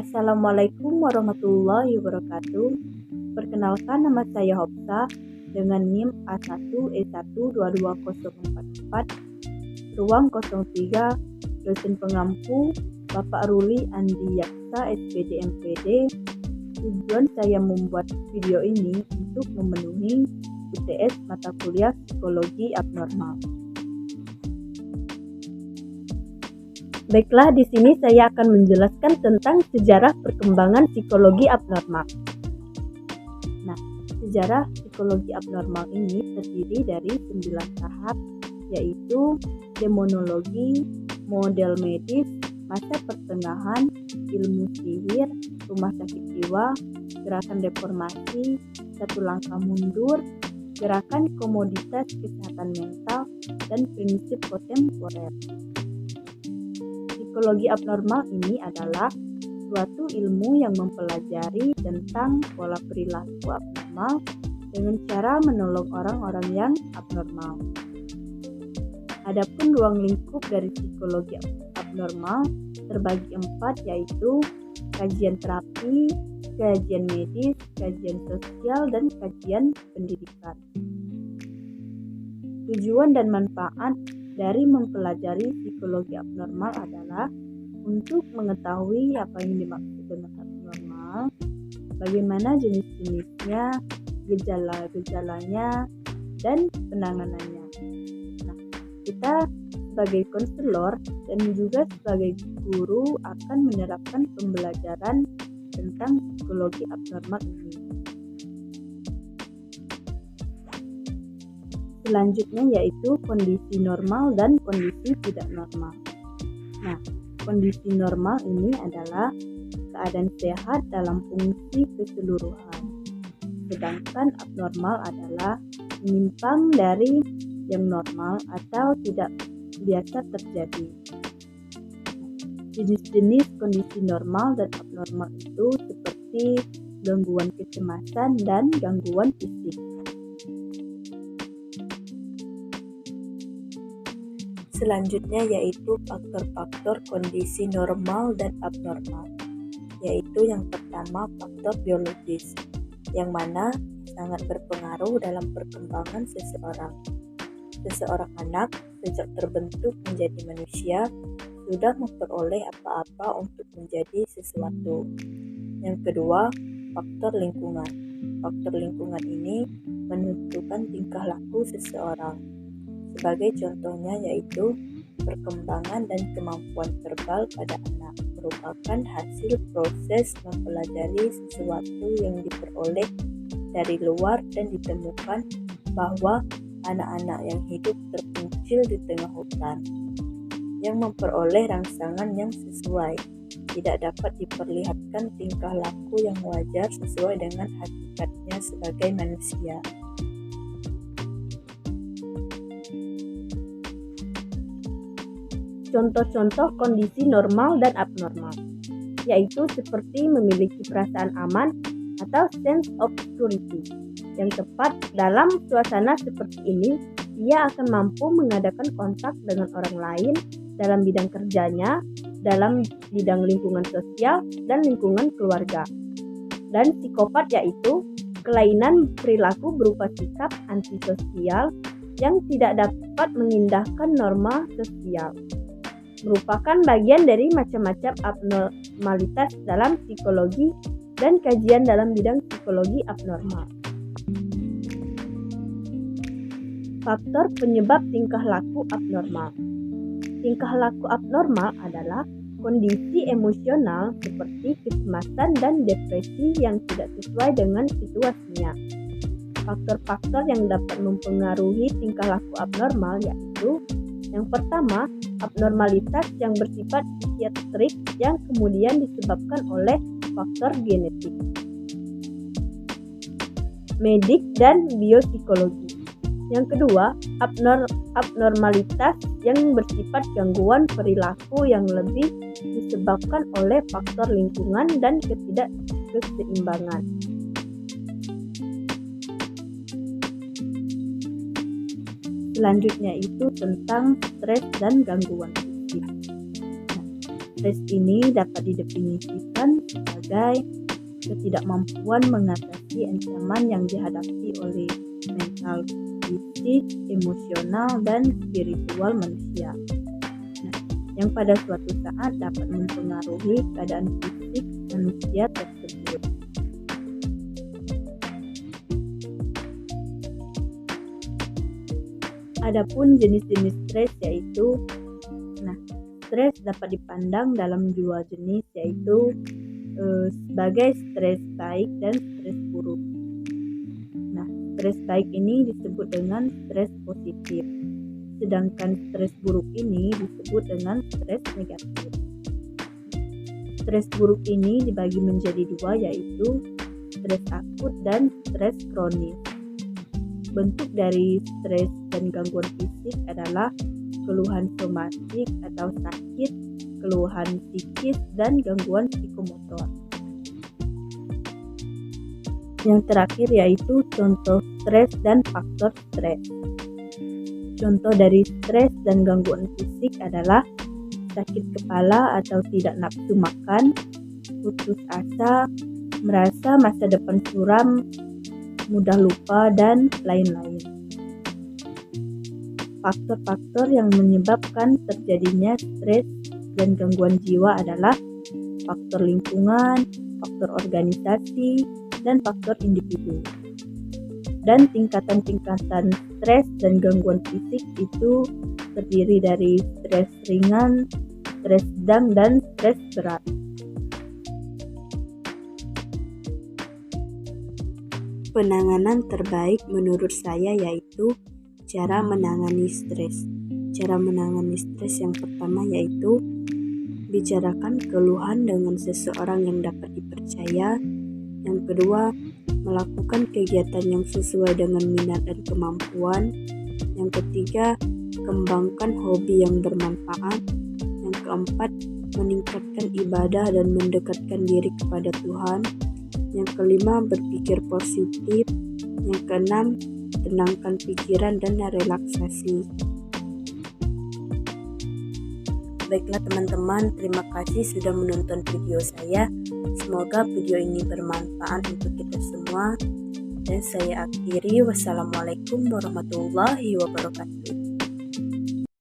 Assalamualaikum warahmatullahi wabarakatuh. Perkenalkan, nama saya Hopsa dengan NIM A1E1224044, ruang 03, dosen pengampu Bapak Ruli Andi Yaksa, SPD MPD. Tujuan saya membuat video ini untuk memenuhi UTS mata kuliah psikologi abnormal. Baiklah, di sini saya akan menjelaskan tentang sejarah perkembangan psikologi abnormal. Nah, sejarah psikologi abnormal ini terdiri dari 9 tahap, yaitu demonologi, model medis, masa pertengahan, ilmu sihir, rumah sakit jiwa, gerakan reformasi, satu langkah mundur, gerakan komoditas kesehatan mental, dan prinsip kontemporer. Psikologi abnormal ini adalah suatu ilmu yang mempelajari tentang pola perilaku abnormal dengan cara menolong orang-orang yang abnormal. Adapun ruang lingkup dari psikologi abnormal terbagi 4, yaitu kajian terapi, kajian medis, kajian sosial, dan kajian pendidikan. Tujuan dan manfaat dari mempelajari psikologi abnormal adalah untuk mengetahui apa yang dimaksud dengan abnormal, bagaimana jenis-jenisnya, gejala-gejalanya, dan penanganannya. Nah, kita sebagai konselor dan juga sebagai guru akan menerapkan pembelajaran tentang psikologi abnormal ini. Selanjutnya yaitu kondisi normal dan kondisi tidak normal. Nah, kondisi normal ini adalah keadaan sehat dalam fungsi keseluruhan. Sedangkan abnormal adalah menyimpang dari yang normal atau tidak biasa terjadi. Jenis-jenis kondisi normal dan abnormal itu seperti gangguan kecemasan dan gangguan fisik. Selanjutnya yaitu faktor-faktor kondisi normal dan abnormal, yaitu yang pertama faktor biologis, yang mana sangat berpengaruh dalam perkembangan seseorang. Seseorang anak sejak terbentuk menjadi manusia sudah memperoleh apa-apa untuk menjadi sesuatu. Yang kedua, faktor lingkungan. Faktor lingkungan ini menentukan tingkah laku seseorang. Sebagai contohnya yaitu perkembangan dan kemampuan verbal pada anak merupakan hasil proses mempelajari sesuatu yang diperoleh dari luar dan ditemukan bahwa anak-anak yang hidup terpencil di tengah hutan yang memperoleh rangsangan yang sesuai tidak dapat diperlihatkan tingkah laku yang wajar sesuai dengan hakikatnya sebagai manusia. Contoh-contoh kondisi normal dan abnormal, yaitu seperti memiliki perasaan aman atau sense of security yang tepat. Dalam suasana seperti ini, ia akan mampu mengadakan kontak dengan orang lain dalam bidang kerjanya, dalam bidang lingkungan sosial, dan lingkungan keluarga. Dan psikopat yaitu kelainan perilaku berupa sikap antisosial yang tidak dapat mengindahkan norma sosial. Merupakan bagian dari macam-macam abnormalitas dalam psikologi dan kajian dalam bidang psikologi abnormal. Faktor penyebab tingkah laku abnormal. Tingkah laku abnormal adalah kondisi emosional seperti kecemasan dan depresi yang tidak sesuai dengan situasinya. Faktor-faktor yang dapat mempengaruhi tingkah laku abnormal yaitu yang pertama, abnormalitas yang bersifat psikiatrik yang kemudian disebabkan oleh faktor genetik, medik, dan biopsikologi. Yang kedua, abnormalitas yang bersifat gangguan perilaku yang lebih disebabkan oleh faktor lingkungan dan ketidakseimbangan. Selanjutnya itu tentang stres dan gangguan fisik. Stres ini dapat didefinisikan sebagai ketidakmampuan mengatasi ancaman yang dihadapi oleh mental, fisik, emosional, dan spiritual manusia. Yang pada suatu saat dapat mempengaruhi keadaan fisik manusia tersebut. Adapun jenis-jenis stres yaitu, stres dapat dipandang dalam dua jenis yaitu sebagai stres baik dan stres buruk. Stres baik ini disebut dengan stres positif, sedangkan stres buruk ini disebut dengan stres negatif. Stres buruk ini dibagi menjadi dua yaitu stres akut dan stres kronis. Bentuk dari stres dan gangguan fisik adalah keluhan somatik atau sakit, keluhan psikis, dan gangguan psikomotor. Yang terakhir yaitu contoh stres dan faktor stres. Contoh dari stres dan gangguan fisik adalah sakit kepala atau tidak nafsu makan, putus asa, merasa masa depan suram, mudah lupa, dan lain-lain. Faktor-faktor yang menyebabkan terjadinya stres dan gangguan jiwa adalah faktor lingkungan, faktor organisasi, dan faktor individu. Dan tingkatan-tingkatan stres dan gangguan fisik itu terdiri dari stres ringan, stres sedang, dan stres berat. Penanganan terbaik menurut saya yaitu cara menangani stres. Cara menangani stres yang pertama yaitu bicarakan keluhan dengan seseorang yang dapat dipercaya. Yang kedua, melakukan kegiatan yang sesuai dengan minat dan kemampuan. Yang ketiga, kembangkan hobi yang bermanfaat. Yang keempat, meningkatkan ibadah dan mendekatkan diri kepada Tuhan. Yang kelima, berpikir positif. Yang keenam, tenangkan pikiran dan relaksasi. Baiklah teman-teman, terima kasih sudah menonton video saya. Semoga video ini bermanfaat untuk kita semua. Dan saya akhiri, wassalamualaikum warahmatullahi wabarakatuh.